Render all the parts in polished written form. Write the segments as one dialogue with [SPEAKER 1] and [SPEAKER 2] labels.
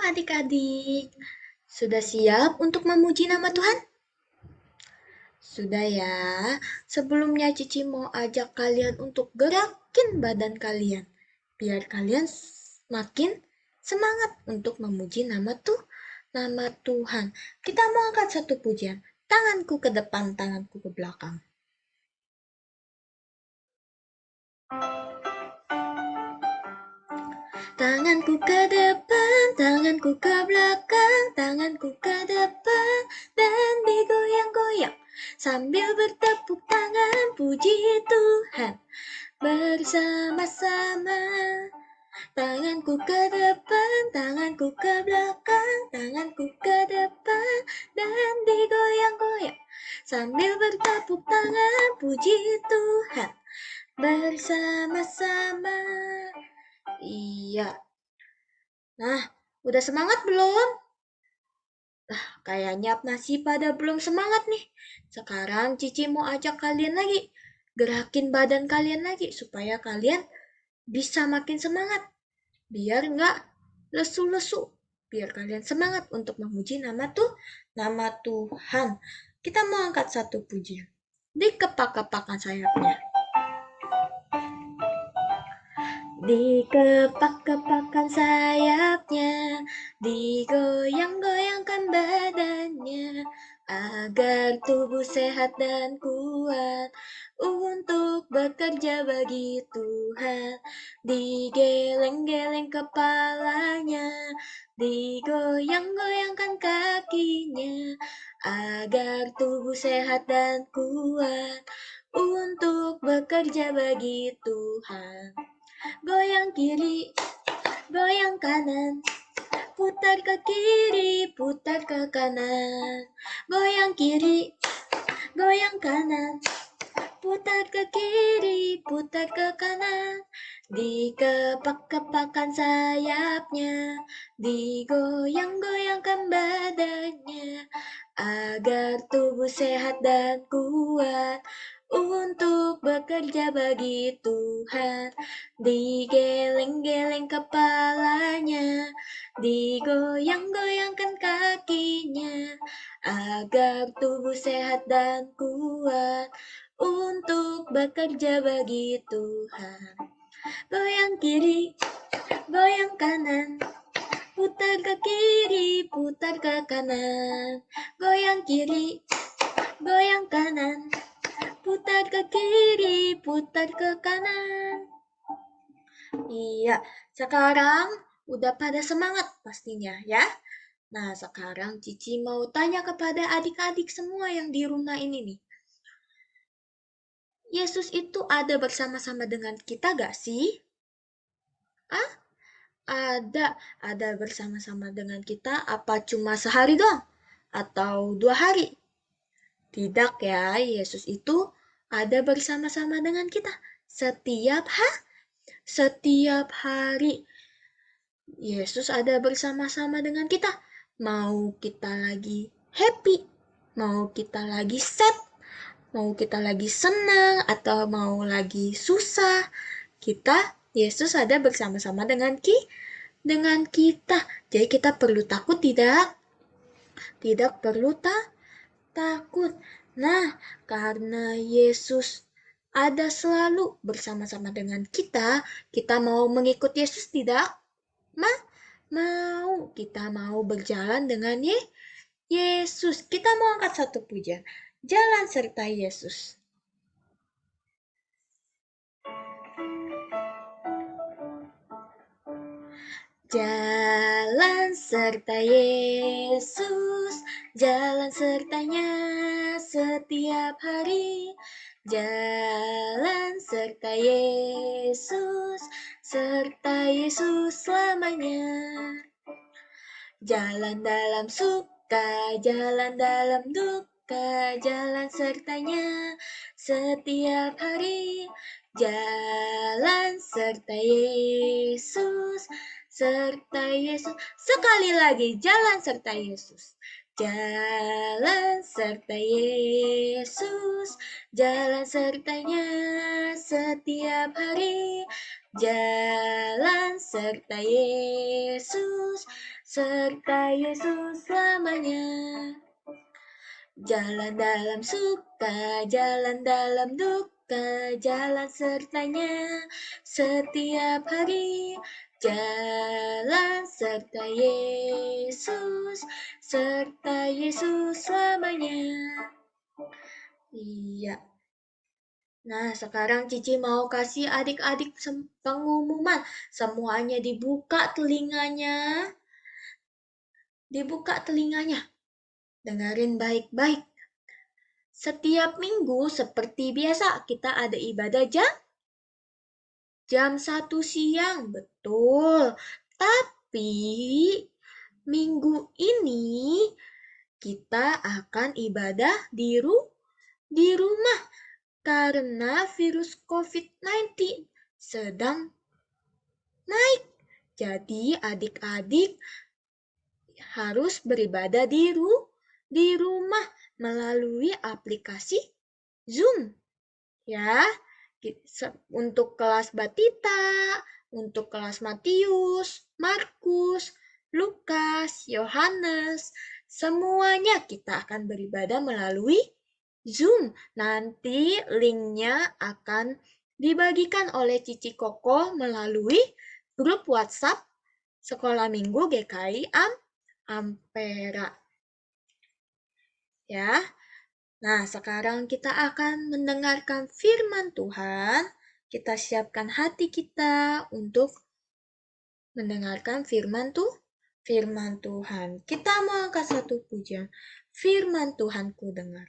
[SPEAKER 1] adik-adik, sudah siap untuk memuji nama Tuhan? Sudah ya, sebelumnya Cici mau ajak kalian untuk gerakin badan kalian, biar kalian makin semangat untuk memuji nama Tuhan. Kita mau angkat satu pujian, tanganku ke depan, tanganku ke belakang. Tanganku ke depan, tanganku ke belakang, tanganku ke depan, dan digoyang-goyang. Sambil bertepuk tangan, puji Tuhan bersama-sama. Tanganku ke depan, tanganku ke belakang, tanganku ke depan, dan digoyang-goyang. Sambil bertepuk tangan, puji Tuhan bersama-sama. Iya. Nah, udah semangat belum? Kayaknya masih pada belum semangat nih. Sekarang Cici mau ajak kalian lagi. Gerakin badan kalian lagi supaya kalian bisa makin semangat. Biar nggak lesu-lesu. Biar kalian semangat untuk memuji nama Tuhan. Kita mau angkat satu pujian. Dikepak-kepakan sayapnya. Dikepak-kepakan sayapnya, digoyang-goyangkan badannya, agar tubuh sehat dan kuat untuk bekerja bagi Tuhan. Digeleng-geleng kepalanya, digoyang-goyangkan kakinya, agar tubuh sehat dan kuat untuk bekerja bagi Tuhan. Goyang kiri, goyang kanan, putar ke kiri, putar ke kanan. Goyang kiri, goyang kanan, putar ke kiri, putar ke kanan. Dikepak-kepakan sayapnya, digoyang-goyangkan badannya, agar tubuh sehat dan kuat untuk bekerja bagi Tuhan. Digeleng-geleng kepalanya, digoyang-goyangkan kakinya, agar tubuh sehat dan kuat untuk bekerja bagi Tuhan. Goyang kiri, goyang kanan, putar ke kiri, putar ke kanan. Goyang kiri, goyang kanan, putar ke kiri, putar ke kanan. Iya, sekarang udah pada semangat pastinya ya. Nah, sekarang Cici mau tanya kepada adik-adik semua yang di rumah ini nih. Yesus itu ada bersama-sama dengan kita gak sih? Ada bersama-sama dengan kita apa cuma sehari doang? Atau 2 hari? Tidak ya, Yesus itu ada bersama-sama dengan kita setiap hari. Yesus ada bersama-sama dengan kita. Mau kita lagi happy, mau kita lagi sad, mau kita lagi senang, atau mau lagi susah, Yesus ada bersama-sama dengan kita. Jadi kita perlu takut tidak? Tidak perlu takut. Nah, karena Yesus ada selalu bersama-sama dengan kita mau mengikut Yesus tidak? Kita mau berjalan dengan Yesus. Kita mau angkat satu pujian. Jalan serta Yesus. Jalan serta Yesus, jalan sertanya setiap hari. Jalan serta Yesus, serta Yesus selamanya. Jalan dalam suka, jalan dalam duka, jalan sertanya setiap hari. Jalan serta Yesus, serta Yesus. Sekali lagi, jalan serta Yesus. Jalan serta Yesus, jalan sertanya setiap hari. Jalan serta Yesus, serta Yesus selamanya. Jalan dalam suka, jalan dalam duka, jalan sertanya setiap hari. Jalan serta Yesus selamanya. Iya. Nah, sekarang Cici mau kasih adik-adik pengumuman. Semuanya dibuka telinganya. Dibuka telinganya. Dengerin baik-baik. Setiap minggu seperti biasa kita ada ibadah jam 1 siang, betul. Tapi minggu ini kita akan ibadah di rumah karena virus COVID-19 sedang naik. Jadi adik-adik harus beribadah di rumah melalui aplikasi Zoom. Ya, untuk kelas Batita, untuk kelas Matius, Markus, Lukas, Yohanes, semuanya kita akan beribadah melalui Zoom. Nanti linknya akan dibagikan oleh Cici Koko melalui grup WhatsApp Sekolah Minggu GKI Ampera. Ya. Nah, sekarang kita akan mendengarkan firman Tuhan. Kita siapkan hati kita untuk mendengarkan firman Tuhan. Kita mau angkat satu pujian. Firman Tuhan ku dengar.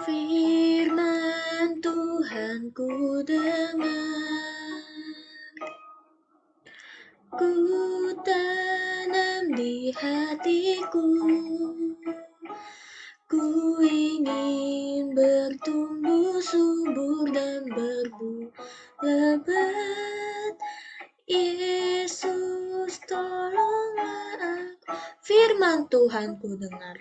[SPEAKER 1] Firman Tuhan ku dengar, ku tanam di hatiku, ku ingin bertumbuh subur dan berbuah lebat. Yesus tolonglah aku. Firman Tuhan ku dengar.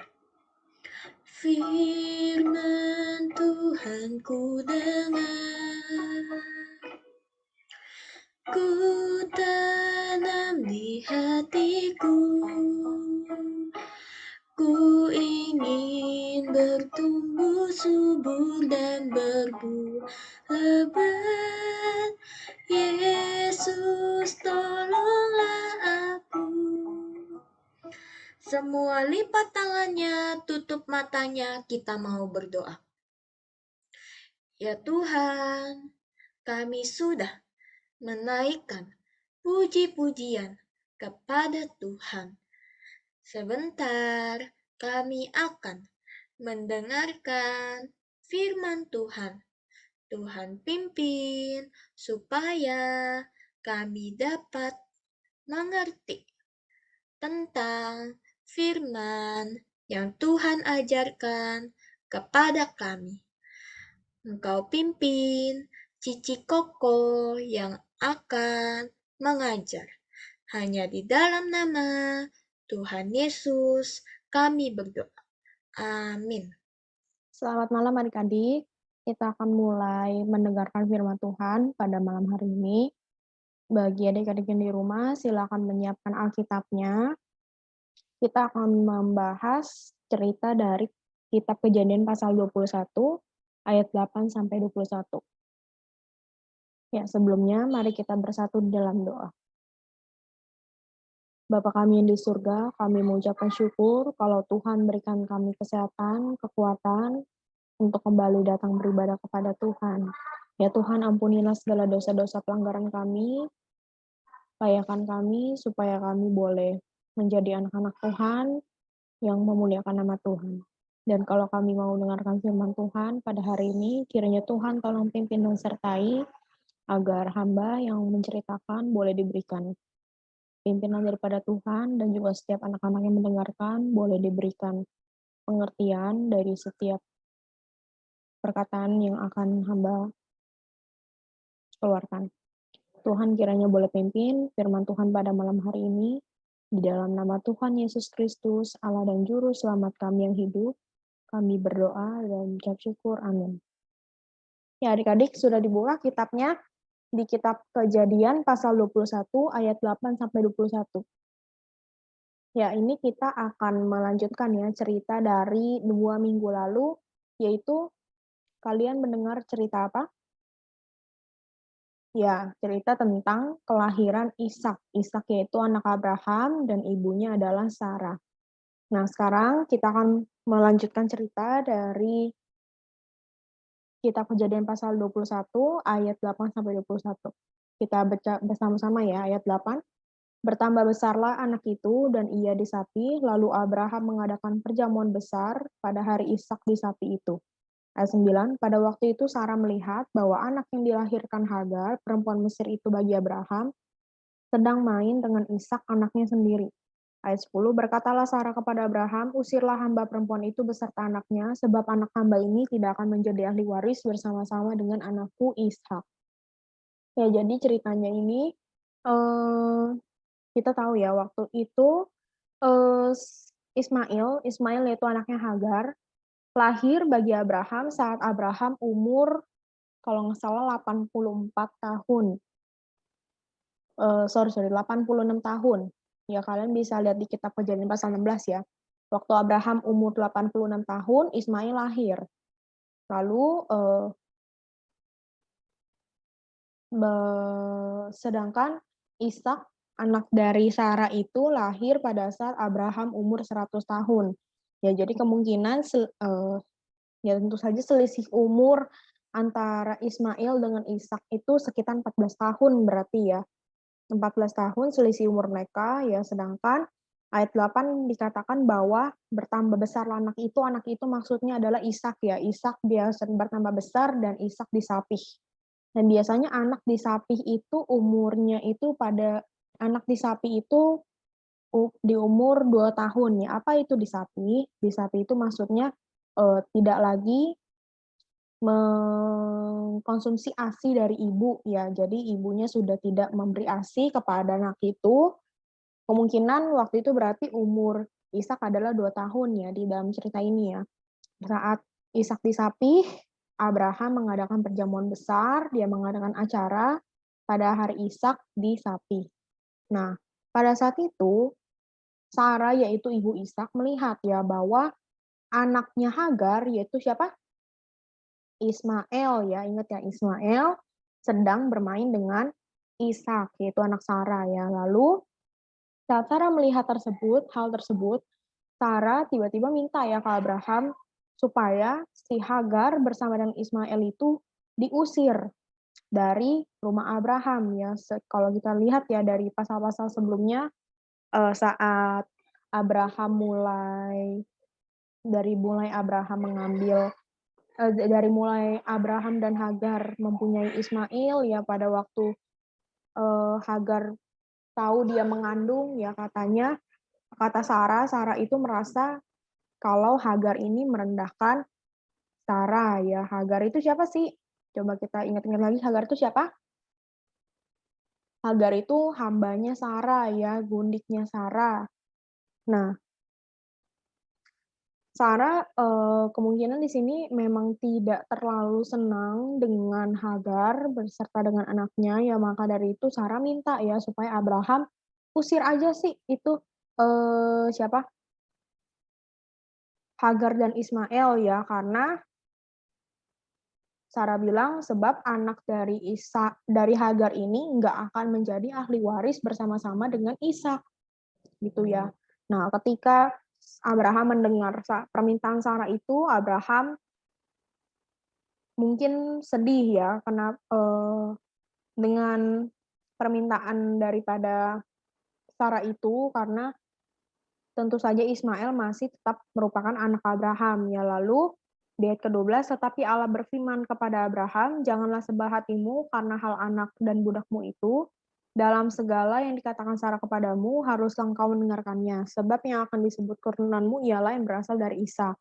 [SPEAKER 1] Firman Tuhan ku dengar, ku tanam di hatiku, ku ingin bertumbuh subur dan berbuah lebat. Yesus tolonglah aku. Semua lipat tangannya, tutup matanya, kita mau berdoa. Ya Tuhan, kami sudah menaikkan puji-pujian kepada Tuhan. Sebentar, kami akan mendengarkan firman Tuhan. Tuhan pimpin supaya kami dapat mengerti tentang firman yang Tuhan ajarkan kepada kami. Engkau pimpin Cici Koko yang akan mengajar. Hanya di dalam nama Tuhan Yesus kami berdoa. Amin.
[SPEAKER 2] Selamat malam adik-adik. Kita akan mulai mendengarkan firman Tuhan pada malam hari ini. Bagi adik-adik yang di rumah, silakan menyiapkan Alkitabnya. Kita akan membahas cerita dari Kitab Kejadian pasal 21, ayat 8 sampai 21. Ya, sebelumnya mari kita bersatu di dalam doa. Bapa kami yang di surga, kami mengucapkan syukur kalau Tuhan berikan kami kesehatan, kekuatan, untuk kembali datang beribadah kepada Tuhan. Ya Tuhan, ampunilah segala dosa-dosa pelanggaran kami, layakan kami supaya kami boleh menjadi anak-anak Tuhan yang memuliakan nama Tuhan. Dan kalau kami mau dengarkan firman Tuhan pada hari ini, kiranya Tuhan tolong pimpin dan sertai agar hamba yang menceritakan boleh diberikan pimpinan daripada Tuhan dan juga setiap anak-anak yang mendengarkan boleh diberikan pengertian dari setiap perkataan yang akan hamba keluarkan. Tuhan kiranya boleh pimpin firman Tuhan pada malam hari ini. Di dalam nama Tuhan Yesus Kristus, Allah dan Juru Selamat kami yang hidup, kami berdoa dan ucap syukur. Amin. Ya, adik-adik sudah dibuka kitabnya di kitab Kejadian pasal 21 ayat 8 sampai 21. Ya, ini kita akan melanjutkan ya cerita dari 2 minggu lalu, yaitu kalian mendengar cerita apa? Ya, cerita tentang kelahiran Ishak. Ishak yaitu anak Abraham dan ibunya adalah Sarah. Nah, sekarang kita akan melanjutkan cerita dari kitab Kejadian pasal 21 ayat 8 sampai 21. Kita baca bersama-sama ya ayat 8. Bertambah besarlah anak itu dan ia disapi, lalu Abraham mengadakan perjamuan besar pada hari Ishak disapi itu. Ayat 9, pada waktu itu Sarah melihat bahwa anak yang dilahirkan Hagar, perempuan Mesir itu bagi Abraham, sedang main dengan Ishak anaknya sendiri. Ayat 10, berkatalah Sarah kepada Abraham, usirlah hamba perempuan itu beserta anaknya, sebab anak hamba ini tidak akan menjadi ahli waris bersama-sama dengan anakku Ishak. Ya, jadi ceritanya ini, kita tahu ya, waktu itu Ismail yaitu anaknya Hagar, lahir bagi Abraham saat Abraham umur kalau nggak salah 84 tahun. 86 tahun. Ya, kalian bisa lihat di kitab Kejadian pasal 16 ya. Waktu Abraham umur 86 tahun, Ismail lahir. Lalu sedangkan Ishak anak dari Sarah itu lahir pada saat Abraham umur 100 tahun. Ya, jadi kemungkinan ya tentu saja selisih umur antara Ismail dengan Ishak itu sekitar 14 tahun berarti ya. 14 tahun selisih umur mereka ya, sedangkan ayat 8 dikatakan bahwa bertambah besar anak itu maksudnya adalah Ishak ya. Ishak dia bertambah besar dan Ishak disapih. Dan biasanya anak disapih itu umurnya itu pada anak disapih itu di umur 2 tahun ya. Apa itu disapih? Disapih itu maksudnya tidak lagi mengkonsumsi ASI dari ibu ya. Jadi ibunya sudah tidak memberi ASI kepada anak itu. Kemungkinan waktu itu berarti umur Ishak adalah 2 tahun ya di dalam cerita ini ya. Saat Ishak disapih, Abraham mengadakan perjamuan besar, dia mengadakan acara pada hari Ishak disapih. Nah, pada saat itu Sarah yaitu ibu Ishak melihat ya bahwa anaknya Hagar yaitu siapa? Ismail ya, ingat ya Ismail sedang bermain dengan Ishak yaitu anak Sarah ya. Lalu saat Sarah melihat hal tersebut, Sarah tiba-tiba minta ya ke Abraham supaya si Hagar bersama dengan Ismail itu diusir dari rumah Abraham ya. Kalau kita lihat ya dari pasal-pasal sebelumnya saat Abraham mulai Abraham mengambil dari mulai Abraham dan Hagar mempunyai Ismail ya, pada waktu Hagar tahu dia mengandung ya, kata Sarah itu merasa kalau Hagar ini merendahkan Sarah ya. Hagar itu siapa sih? Coba kita ingat-ingat lagi, Hagar itu siapa? Hagar itu hambanya Sarah ya, gundiknya Sarah. Nah, Sarah kemungkinan di sini memang tidak terlalu senang dengan Hagar beserta dengan anaknya ya, maka dari itu Sarah minta ya supaya Abraham usir aja sih itu siapa? Hagar dan Ismail ya, karena Sarah bilang sebab anak dari Hagar ini nggak akan menjadi ahli waris bersama-sama dengan Ishak gitu ya. Nah, ketika Abraham mendengar permintaan Sarah itu, Abraham mungkin sedih ya karena dengan permintaan daripada Sarah itu, karena tentu saja Ismail masih tetap merupakan anak Abraham ya. Lalu di ayat ke-12, tetapi Allah berfirman kepada Abraham, janganlah sebal hatimu karena hal anak dan budakmu itu. Dalam segala yang dikatakan Sarah kepadamu, haruslah engkau mendengarkannya. Sebab yang akan disebut keturunanmu ialah yang berasal dari Ishak.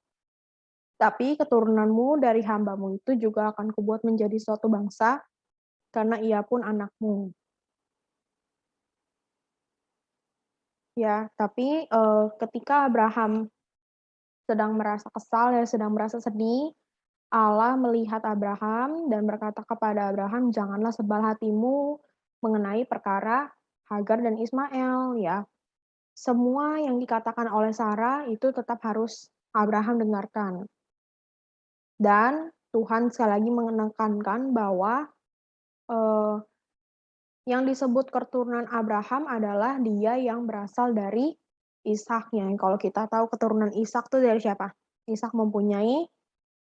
[SPEAKER 2] Tapi keturunanmu dari hambamu itu juga akan kubuat menjadi suatu bangsa, karena ia pun anakmu. Ya, tapi ketika Abraham sedang merasa kesal ya, sedang merasa sedih, Allah melihat Abraham dan berkata kepada Abraham, "Janganlah sebal hatimu mengenai perkara Hagar dan Ismail," ya. Semua yang dikatakan oleh Sarah itu tetap harus Abraham dengarkan. Dan Tuhan sekali lagi menekankan bahwa eh, yang disebut keturunan Abraham adalah dia yang berasal dari Ishak-nya. Kalau kita tahu keturunan Ishak itu dari siapa? Ishak mempunyai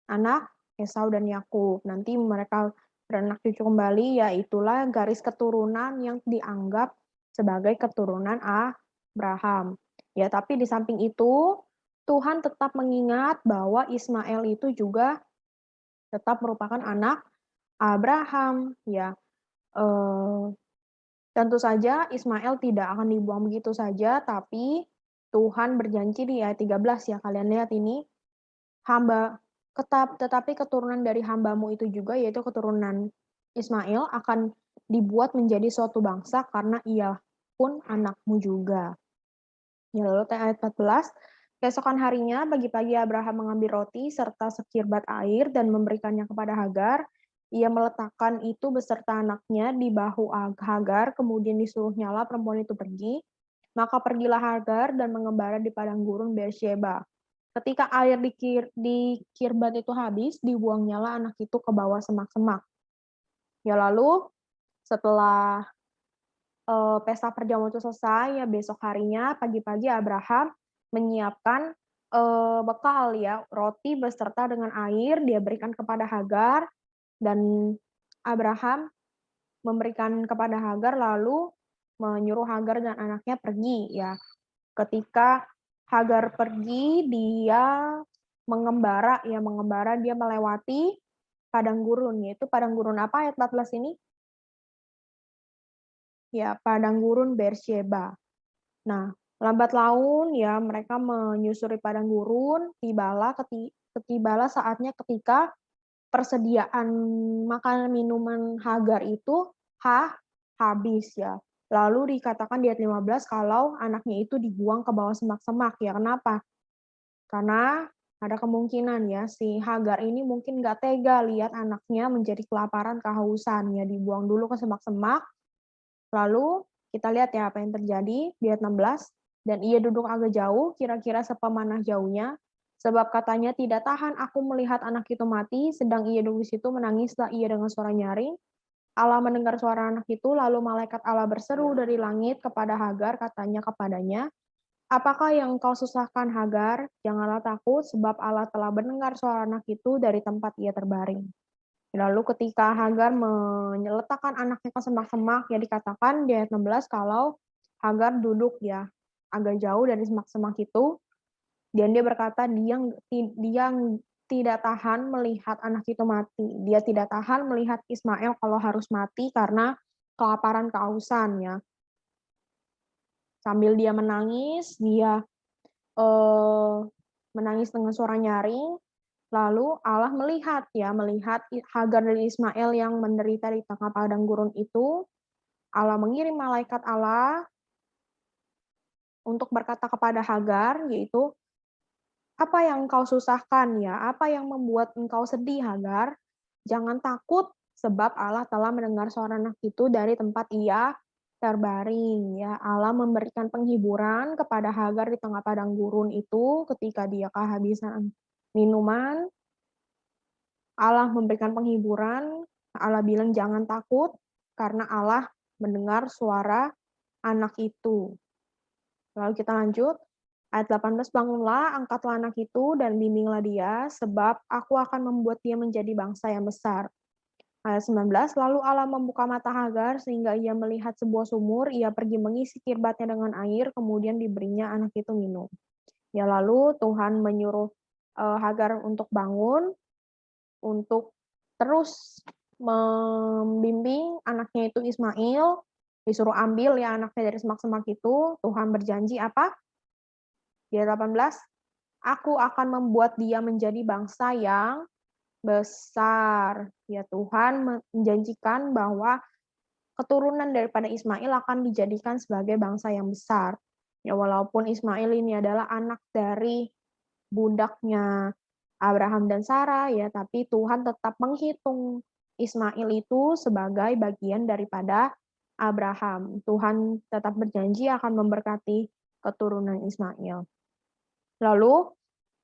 [SPEAKER 2] anak Esau dan Yakub. Nanti mereka beranak cucu kembali, yaitulah garis keturunan yang dianggap sebagai keturunan Abraham. Ya, tapi di samping itu Tuhan tetap mengingat bahwa Ismail itu juga tetap merupakan anak Abraham. Ya, eh, tentu saja Ismail tidak akan dibuang begitu saja, tapi Tuhan berjanji di ayat 13 ya, kalian lihat ini, tetapi keturunan dari hambamu itu juga, yaitu keturunan Ismail, akan dibuat menjadi suatu bangsa karena ia pun anakmu juga. Ya, lalu ayat 14, keesokan harinya pagi-pagi Abraham mengambil roti serta sekirbat air dan memberikannya kepada Hagar. Ia meletakkan itu beserta anaknya di bahu Hagar, kemudian disuruh nyala perempuan itu pergi. Maka pergilah Hagar dan mengembara di padang gurun Beersheba. Ketika air di kirbat itu habis, dibuangnya anak itu ke bawah semak-semak. Ya lalu setelah pesta perjamuan itu selesai, ya besok harinya pagi-pagi Abraham menyiapkan bekal ya, roti beserta dengan air dia berikan kepada Hagar dan Abraham memberikan kepada Hagar lalu menyuruh Hagar dan anaknya pergi ya. Ketika Hagar pergi, dia mengembara dia melewati padang gurun, yaitu padang gurun apa ayat 14 ini? Ya, padang gurun Beersheba. Nah, lambat laun ya mereka menyusuri padang gurun, tibalah saatnya ketika persediaan makanan minuman Hagar itu habis ya. Lalu dikatakan di ayat 15 kalau anaknya itu dibuang ke bawah semak-semak ya. Kenapa? Karena ada kemungkinan ya si Hagar ini mungkin nggak tega lihat anaknya menjadi kelaparan, kehausan ya, dibuang dulu ke semak-semak. Lalu kita lihat ya apa yang terjadi di ayat 16. Dan ia duduk agak jauh, kira-kira sepemanah jauhnya, sebab katanya tidak tahan aku melihat anak itu mati, sedang ia duduk di situ menangislah ia dengan suara nyaring. Allah mendengar suara anak itu, lalu malaikat Allah berseru dari langit kepada Hagar, katanya kepadanya, apakah yang kau susahkan Hagar? Janganlah takut, sebab Allah telah mendengar suara anak itu dari tempat ia terbaring. Lalu ketika Hagar meletakkan anaknya ke semak-semak, ya dikatakan di ayat 16 kalau Hagar duduk ya agak jauh dari semak-semak itu, dan dia berkata dia tidak tahan melihat anak itu mati. Dia tidak tahan melihat Ismail kalau harus mati karena kelaparan, kehausan ya. Sambil dia menangis, dia menangis dengan suara nyaring. Lalu Allah melihat Hagar dan Ismail yang menderita di tengah padang gurun itu. Allah mengirim malaikat Allah untuk berkata kepada Hagar, yaitu, apa yang engkau susahkan ya? Apa yang membuat engkau sedih, Hagar? Jangan takut, sebab Allah telah mendengar suara anak itu dari tempat ia terbaring. Ya, Allah memberikan penghiburan kepada Hagar di tengah padang gurun itu ketika dia kehabisan minuman. Allah memberikan penghiburan, Allah bilang jangan takut, karena Allah mendengar suara anak itu. Lalu kita lanjut, ayat 18, bangunlah, angkatlah anak itu, dan bimbinglah dia, sebab aku akan membuat dia menjadi bangsa yang besar. Ayat 19, lalu Allah membuka mata Hagar, sehingga ia melihat sebuah sumur, ia pergi mengisi kirbatnya dengan air, kemudian diberinya anak itu minum. Ya lalu Tuhan menyuruh Hagar untuk bangun, untuk terus membimbing anaknya itu Ismail, disuruh ambil ya anaknya dari semak-semak itu. Tuhan berjanji apa? Di ayat 18, aku akan membuat dia menjadi bangsa yang besar. Ya Tuhan menjanjikan bahwa keturunan daripada Ismail akan dijadikan sebagai bangsa yang besar. Ya walaupun Ismail ini adalah anak dari budaknya Abraham dan Sarah ya, tapi Tuhan tetap menghitung Ismail itu sebagai bagian daripada Abraham. Tuhan tetap berjanji akan memberkati keturunan Ismail. Lalu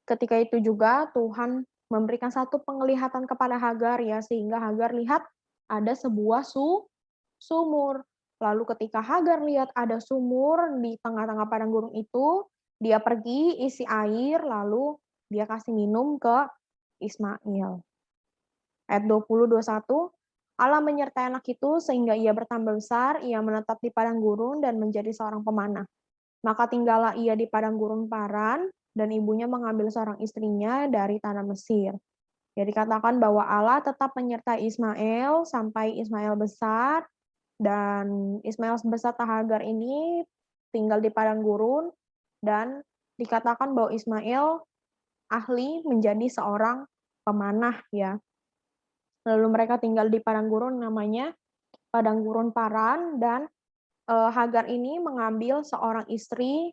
[SPEAKER 2] ketika itu juga Tuhan memberikan satu penglihatan kepada Hagar ya, sehingga Hagar lihat ada sebuah sumur. Lalu ketika Hagar lihat ada sumur di tengah-tengah padang gurun itu, dia pergi isi air, lalu dia kasih minum ke Ismail. Ayat 20-21, Allah menyertai anak itu sehingga ia bertambah besar, ia menetap di padang gurun dan menjadi seorang pemanah. Maka tinggallah ia di padang gurun Paran, dan ibunya mengambil seorang istrinya dari tanah Mesir. Ya dikatakan bahwa Allah tetap menyertai Ismail sampai Ismail besar, dan Ismail beserta Hagar ini tinggal di padang gurun, dan dikatakan bahwa Ismail ahli menjadi seorang pemanah ya. Lalu mereka tinggal di padang gurun namanya padang gurun Paran, dan Hagar ini mengambil seorang istri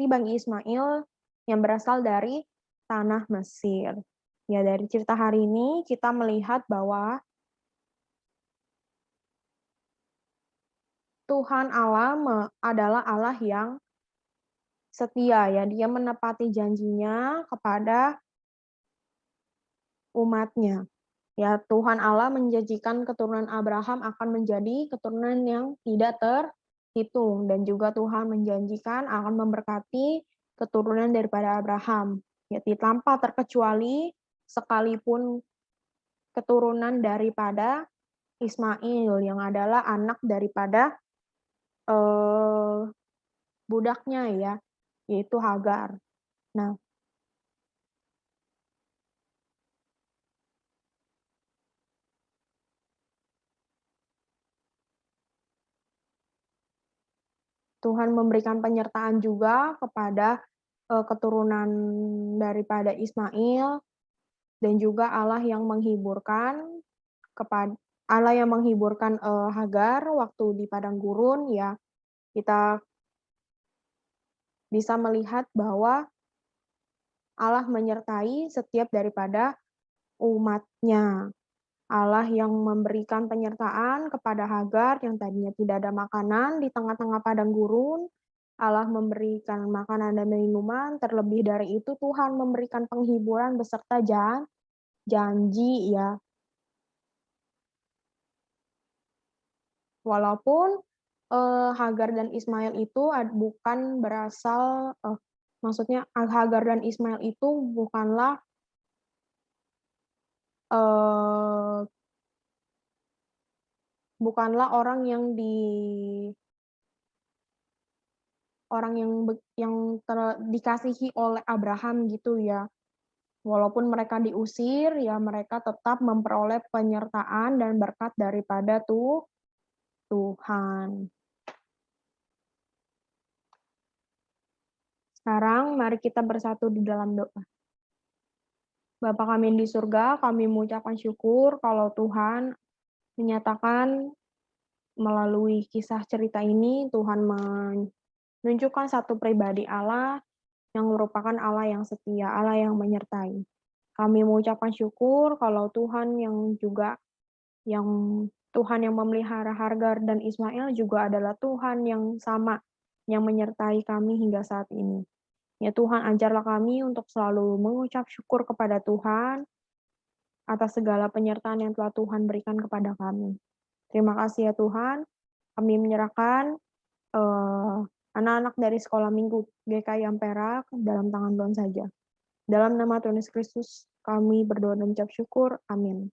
[SPEAKER 2] bagi Ismail yang berasal dari tanah Mesir. Ya dari cerita hari ini kita melihat bahwa Tuhan Allah adalah Allah yang setia ya, dia menepati janjinya kepada umatnya. Ya, Tuhan Allah menjanjikan keturunan Abraham akan menjadi keturunan yang tidak terhitung, dan juga Tuhan menjanjikan akan memberkati keturunan daripada Abraham. Ya, tanpa terkecuali sekalipun keturunan daripada Ismail yang adalah anak daripada eh, budaknya ya, yaitu Hagar. Nah, Tuhan memberikan penyertaan juga kepada keturunan daripada Ismail, dan juga Allah yang menghiburkan Hagar waktu di padang gurun ya. Kita bisa melihat bahwa Allah menyertai setiap daripada umatnya. Allah yang memberikan penyertaan kepada Hagar yang tadinya tidak ada makanan di tengah-tengah padang gurun. Allah memberikan makanan dan minuman, terlebih dari itu Tuhan memberikan penghiburan beserta janji ya. Walaupun Hagar dan Ismail itu bukan berasal, maksudnya Hagar dan Ismail itu eh, bukanlah orang yang dikasihi oleh Abraham gitu ya. Walaupun mereka diusir, ya mereka tetap memperoleh penyertaan dan berkat daripada Tuhan. Sekarang mari kita bersatu di dalam doa. Bapa kami di surga, kami mengucapkan syukur kalau Tuhan menyatakan melalui kisah cerita ini, Tuhan menunjukkan satu pribadi Allah yang merupakan Allah yang setia, Allah yang menyertai. Kami mengucapkan syukur kalau yang Tuhan yang memelihara Hagar dan Ismail juga adalah Tuhan yang sama, yang menyertai kami hingga saat ini. Ya Tuhan, ajarlah kami untuk selalu mengucap syukur kepada Tuhan atas segala penyertaan yang telah Tuhan berikan kepada kami. Terima kasih ya Tuhan, kami menyerahkan anak-anak dari sekolah minggu GKI Ampera dalam tangan Tuhan saja. Dalam nama Tuhan Yesus Kristus, kami berdoa dan ucap syukur. Amin.